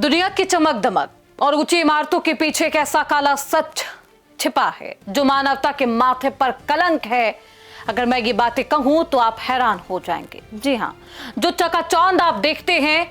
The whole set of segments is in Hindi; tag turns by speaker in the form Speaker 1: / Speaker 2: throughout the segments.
Speaker 1: दुनिया की चमक दमक और ऊंची इमारतों के पीछे एक ऐसा काला सच छिपा है जो मानवता के माथे पर कलंक है। अगर मैं ये बातें कहूं तो आप हैरान हो जाएंगे। जी हां, जो चकाचौंध आप देखते हैं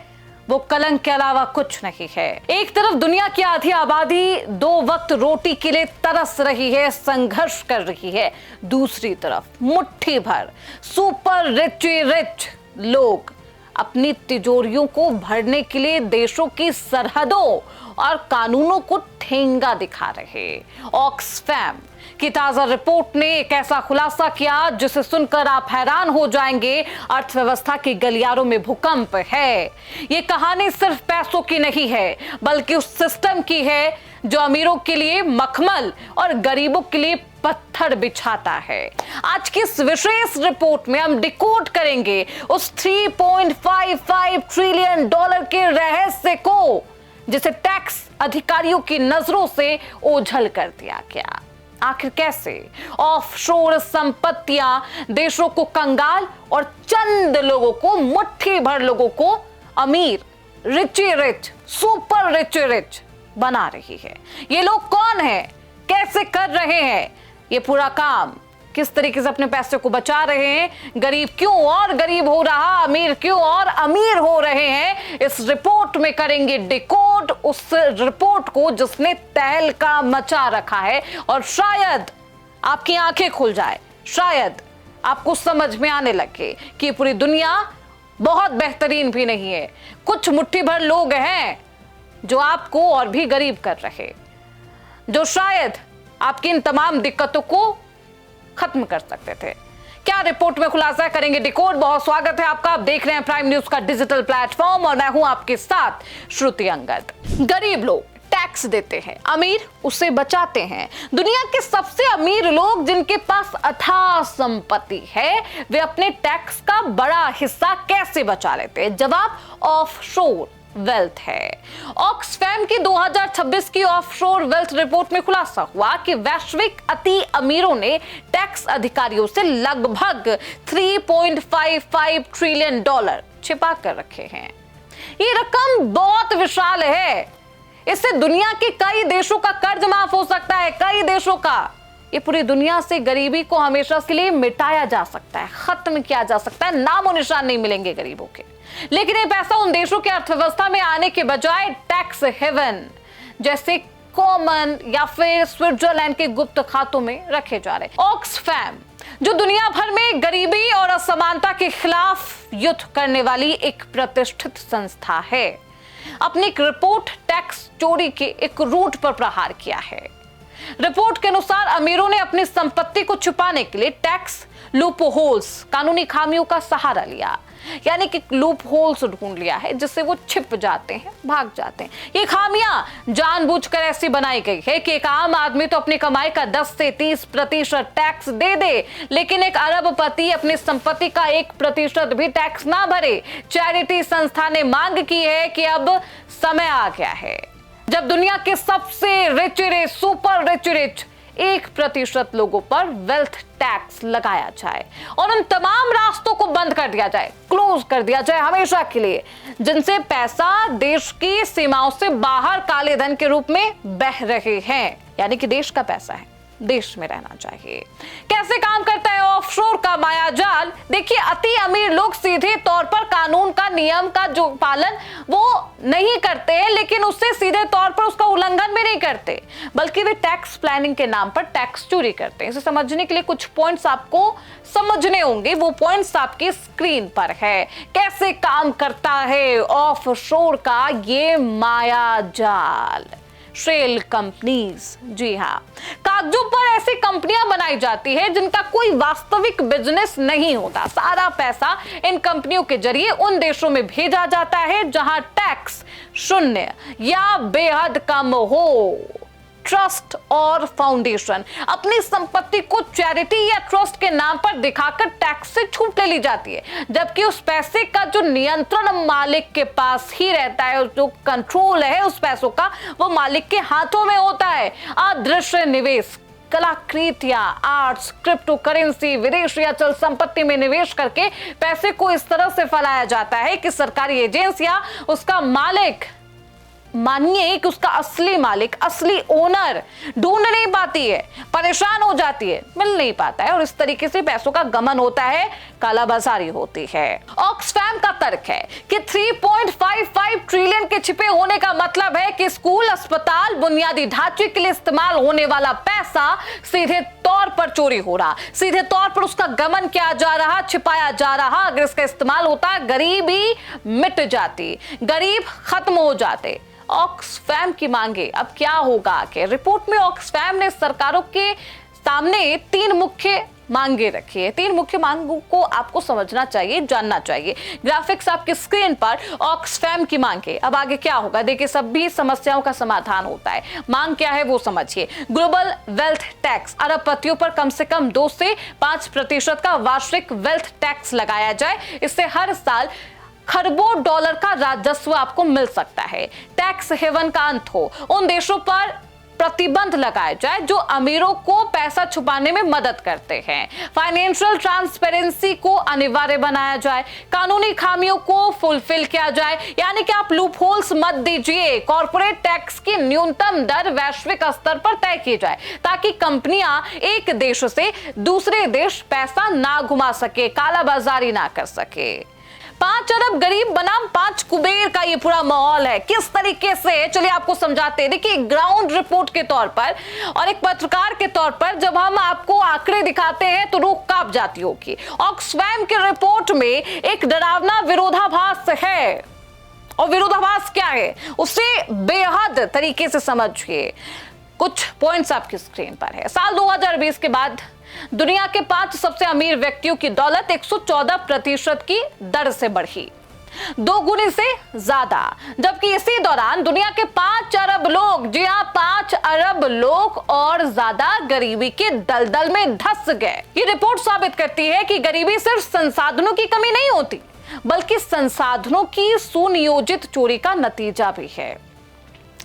Speaker 1: वो कलंक के अलावा कुछ नहीं है। एक तरफ दुनिया की आधी आबादी 2 वक्त रोटी के लिए तरस रही है, संघर्ष कर रही है। दूसरी तरफ मुट्ठी भर सुपर रिच लोग अपनी तिजोरियों को भरने के लिए देशों की सरहदों और कानूनों को ठेंगा दिखा रहे। ऑक्सफैम की ताजा रिपोर्ट ने एक ऐसा खुलासा किया जिसे सुनकर आप हैरान हो जाएंगे। अर्थव्यवस्था के गलियारों में भूकंप है। ये कहानी सिर्फ पैसों की नहीं है, बल्कि उस सिस्टम की है जो अमीरों के लिए मखमल और गरीबों के लिए पत्थर बिछाता है। आज की इस विशेष रिपोर्ट में हम डिकोड करेंगे उस $3.55 ट्रिलियन के रहस्य को जिसे टैक्स अधिकारियों की नजरों से ओझल कर दिया गया। आखिर कैसे ऑफशोर संपत्तियां देशों को कंगाल और चंद लोगों को, मुट्ठी भर लोगों को अमीर, रिच, सुपर रिच बना रही है। ये लोग कौन है, कैसे कर रहे हैं ये पूरा काम, किस तरीके से अपने पैसे को बचा रहे हैं, गरीब क्यों और गरीब हो रहा, अमीर क्यों और अमीर हो रहे हैं, इस रिपोर्ट में करेंगे डिकोड उस रिपोर्ट को जिसने तहलका मचा रखा है। और शायद आपकी आंखें खुल जाए, शायद आपको समझ में आने लगे कि पूरी दुनिया बहुत बेहतरीन भी नहीं है। कुछ मुट्ठी भर लोग हैं जो आपको और भी गरीब कर रहे, जो शायद आपकी इन तमाम दिक्कतों को खत्म कर सकते थे। क्या रिपोर्ट में खुलासा करेंगे डिकोड। बहुत स्वागत है आपका, आप देख रहे हैं प्राइम न्यूज का डिजिटल प्लेटफॉर्म और मैं हूं आपके साथ श्रुति अंगद। गरीब लोग टैक्स देते हैं, अमीर उसे बचाते हैं। दुनिया के सबसे अमीर लोग जिनके पास अथाह संपत्ति है, वे अपने टैक्स का बड़ा हिस्सा कैसे बचा लेते हैं? जवाब ऑफशोर वेल्थ है। ऑक्सफैम की 2026 की ऑफशोर वेल्थ रिपोर्ट में खुलासा हुआ कि वैश्विक अति अमीरों ने टैक्स अधिकारियों से लगभग $3.55 ट्रिलियन छिपा कर रखे हैं। ये रकम बहुत विशाल है। इससे दुनिया के कई देशों का कर्ज माफ हो सकता है, कई देशों का। ये पूरी दुनिया से गरीबी को हमेशा के लिए मिटाया जा सकता है, खत्म किया जा सकता है, नामो निशान नहीं मिलेंगे गरीबों के। लेकिन ये पैसा उन देशों की अर्थव्यवस्था में आने के बजाय टैक्स हेवन जैसे कॉमन या फिर स्विट्जरलैंड के गुप्त खातों में रखे जा रहे। ऑक्सफैम जो दुनिया भर में गरीबी और असमानता के खिलाफ युद्ध करने वाली एक प्रतिष्ठित संस्था है, अपनी एक रिपोर्ट टैक्स चोरी के एक रूट पर प्रहार किया है। रिपोर्ट के अनुसार अमीरों ने अपनी संपत्ति को छुपाने के लिए टैक्स लूपहोल्स, कानूनी खामियों का सहारा लिया, यानी कि लूप होल्स ढूंढ लिया है जिससे वो छिप जाते हैं, भाग जाते हैं। ये खामियां जानबूझकर ऐसी बनाई गई है कि एक आम आदमी तो अपनी कमाई का 10 से 30% टैक्स दे दे, लेकिन एक अरबपति अपनी संपत्ति का 1% भी टैक्स ना भरे। चैरिटी संस्था ने मांग की है कि अब समय आ गया है जब दुनिया के सबसे रिच सुपर रिच 1% लोगों पर वेल्थ टैक्स लगाया जाए और उन तमाम रास्तों को बंद कर दिया जाए, क्लोज कर दिया जाए हमेशा के लिए, जिनसे पैसा देश की सीमाओं से बाहर काले धन के रूप में बह रहे हैं। यानी कि देश का पैसा है, देश में रहना चाहिए। कैसे काम करता है ऑफशोर का मायाजाल? देखिए, अति अमीर लोग सीधे तौर पर कानून का, नियम का जो पालन वो नहीं करते हैं, लेकिन उससे सीधे तौर पर उसका उल्लंघन भी नहीं करते, बल्कि वे टैक्स प्लानिंग के नाम पर टैक्स चोरी करते हैं। इसे समझने के लिए कुछ पॉइंट्स आपको समझने होंगे, वो पॉइंट्स आपकी स्क्रीन पर है। कैसे काम करता है ऑफशोर का ये मायाजाल? शेल कंपनीज, जी हाँ, कागजों पर ऐसी कंपनियां बनाई जाती है जिनका कोई वास्तविक बिजनेस नहीं होता। सारा पैसा इन कंपनियों के जरिए उन देशों में भेजा जाता है जहां टैक्स शून्य या बेहद कम हो। ट्रस्ट और फाउंडेशन अपनी संपत्ति को चैरिटी या ट्रस्ट के नाम पर दिखाकर टैक्स से छूट ले ली जाती है, जबकि उस पैसे का जो नियंत्रण मालिक के पास ही रहता है, जो कंट्रोल है उस पैसों का, वो मालिक के हाथों में होता है। अदृश्य निवेश, कलाकृतियां, आर्ट्स, क्रिप्टो करेंसी, विदेशी अचल संपत्ति में निवेश करके पैसे को इस तरह से फैलाया जाता है कि सरकारी एजेंसियां उसका मालिक मानिए कि उसका असली मालिक, असली ओनर ढूंढ नहीं पाती है, परेशान हो जाती है, मिल नहीं पाता है और इस तरीके से पैसों का गमन होता है, कालाबाजारी होती है। ऑक्सफैम का तर्क है कि 3.55 ट्रिलियन के छिपे होने का मतलब है कि स्कूल, अस्पताल, बुनियादी ढांचे के लिए इस्तेमाल होने वाला पैसा सीधे तौर पर चोरी हो रहा, सीधे तौर पर उसका गमन किया जा रहा, छिपाया जा रहा। अगर इसका इस्तेमाल होता, गरीबी मिट जाती, गरीब खत्म हो जाते। ऑक्सफैम की मांगे अब क्या होगा कि रिपोर्ट में ऑक्सफैम ने सरकारों के सामने 3 मुख्य मांगे रखी है। 3 मुख्य मांगों को आपको समझना चाहिए, जानना चाहिए। ग्राफिक्स आपकी स्क्रीन पर ऑक्सफैम की मांगे। अब आगे क्या होगा देखिए, सभी समस्याओं का समाधान होता है। मांग क्या है वो समझिए। ग्लोबल वेल्थ टैक्स, अरबपतियों पर कम से कम 2 से 5% का वार्षिक वेल्थ टैक्स लगाया जाए। इससे हर साल खरबों डॉलर का राजस्व आपको मिल सकता है। टैक्स हेवन का अंत हो, उन देशों पर प्रतिबंध लगाए जाए जो अमीरों को पैसा छुपाने में मदद करते हैं। फाइनेंशियल ट्रांसपेरेंसी को अनिवार्य बनाया जाए, कानूनी खामियों को फुलफिल किया जाए, यानी कि आप लूप होल्स मत दीजिए। कॉर्पोरेट टैक्स की न्यूनतम दर वैश्विक स्तर पर तय की जाए ताकि कंपनियां एक देश से दूसरे देश पैसा ना घुमा सके, कालाबाजारी ना कर सके। 5 अरब गरीब बनाम 5 कुबेर का ये पूरा माहौल है। किस तरीके से, चलिए आपको समझाते हैं। देखिए, ग्राउंड रिपोर्ट के तौर पर और एक पत्रकार के तौर पर जब हम आपको आंकड़े दिखाते हैं तो रूह कांप जाती होगी। ऑक्सफैम की रिपोर्ट में एक डरावना विरोधाभास है, और विरोधाभास क्या है उसे बेहद तरीके से समझिए। कुछ पॉइंट्स आपकी स्क्रीन पर है। साल 2020 के बाद दुनिया के 5 सबसे अमीर व्यक्तियों की दौलत 114% की दर से बढ़ी, 2 गुने से ज्यादा। जबकि इसी दौरान दुनिया के 5 अरब लोग, जी हां 5 अरब लोग और ज्यादा गरीबी के दलदल में धंस गए। ये रिपोर्ट साबित करती है कि गरीबी सिर्फ संसाधनों की कमी नहीं होती, बल्कि संसाधनों की सुनियोजित चोरी का नतीजा भी है।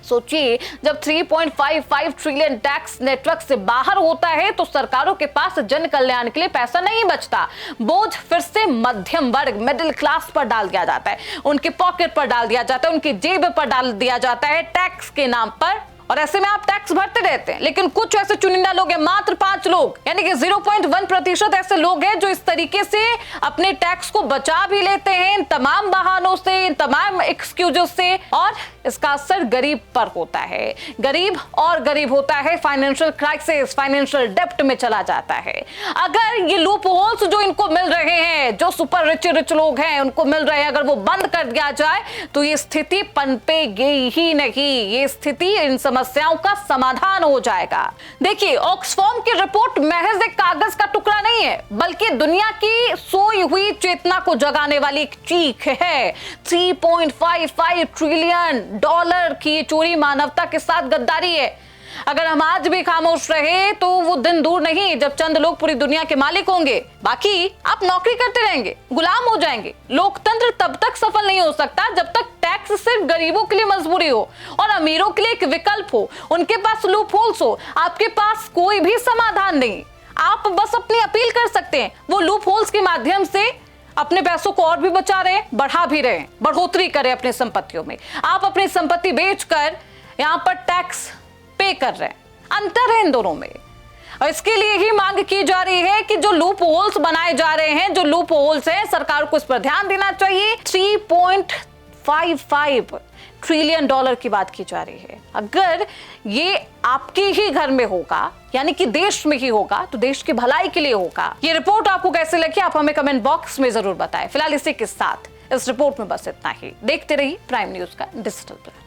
Speaker 1: सोचिए, जब 3.55 ट्रिलियन टैक्स नेटवर्क से बाहर होता है तो सरकारों के पास जन कल्याण के लिए पैसा नहीं बचता। बोझ फिर से मध्यम वर्ग, मिडिल क्लास पर डाल दिया जाता है, उनके पॉकेट पर डाल दिया जाता है, उनकी जेब पर डाल दिया जाता है टैक्स के नाम पर। और ऐसे में आप टैक्स भरते रहते हैं, लेकिन कुछ ऐसे चुनिंदा लोग हैं, मात्र 5 लोग, यानी कि 0.1% ऐसे लोग हैं जो इस तरीके से अपने टैक्स को बचा भी लेते हैं इन तमाम बहानों से, इन तमाम एक्सक्यूजेस से, और इसका असर गरीब पर होता है। गरीब और गरीब होता है, फाइनेंशियल क्राइसिस, फाइनेंशियल डेप्ट में चला जाता है। अगर ये लूप होल्स जो इनको मिल रहे हैं, जो सुपर रिच लोग हैं उनको मिल रहे हैं, अगर वो बंद कर दिया जाए तो ये स्थिति पनपेगी ही नहीं, ये स्थिति इन समस्याओं का समाधान हो जाएगा। देखिए, ऑक्सफैम की रिपोर्ट महज एक कागज का टुकड़ा नहीं है, बल्कि दुनिया की सोई हुई चेतना को जगाने वाली एक चीख है। 3.55 ट्रिलियन डॉलर की चोरी मानवता के साथ गद्दारी है। अगर हम आज भी खामोश रहे तो वो दिन दूर नहीं जब चंद लोग पूरी दुनिया के मालिक होंगे, बाकी आप नौकरी करते रहेंगे, गुलाम हो जाएंगे। लोकतंत्र तब तक सफल नहीं हो सकता जब तक टैक्स सिर्फ गरीबों के लिए मजबूरी हो और अमीरों के लिए एक विकल्प हो, उनके पास लूप होल्स हो। आपके पास कोई भी समाधान नहीं, आप बस अपनी अपील कर सकते हैं। वो लूप होल्स के माध्यम से अपने पैसों को और भी बचा रहे हैं, बढ़ा भी रहे हैं, बढ़ोतरी करें अपनी संपत्तियों में। आप अपनी संपत्ति बेचकर यहाँ पर टैक्स पे कर रहे हैं। अंतर है इन दोनों में, और इसके लिए ही मांग की जा रही है कि जो लूप होल्स बनाए जा रहे हैं, जो लूप होल्स हैं, सरकार को इस पर ध्यान देना चाहिए। 3.55 ट्रिलियन डॉलर की बात की जा रही है। अगर ये आपके ही घर में होगा, यानी कि देश में ही होगा, तो देश की भलाई के लिए होगा। ये रिपोर्ट आपको कैसे लगी आप हमें कमेंट बॉक्स में जरूर बताएं। फिलहाल इसी के साथ इस रिपोर्ट में बस इतना ही। देखते रहिए प्राइम न्यूज का डिजिटल प्लेटफॉर्म।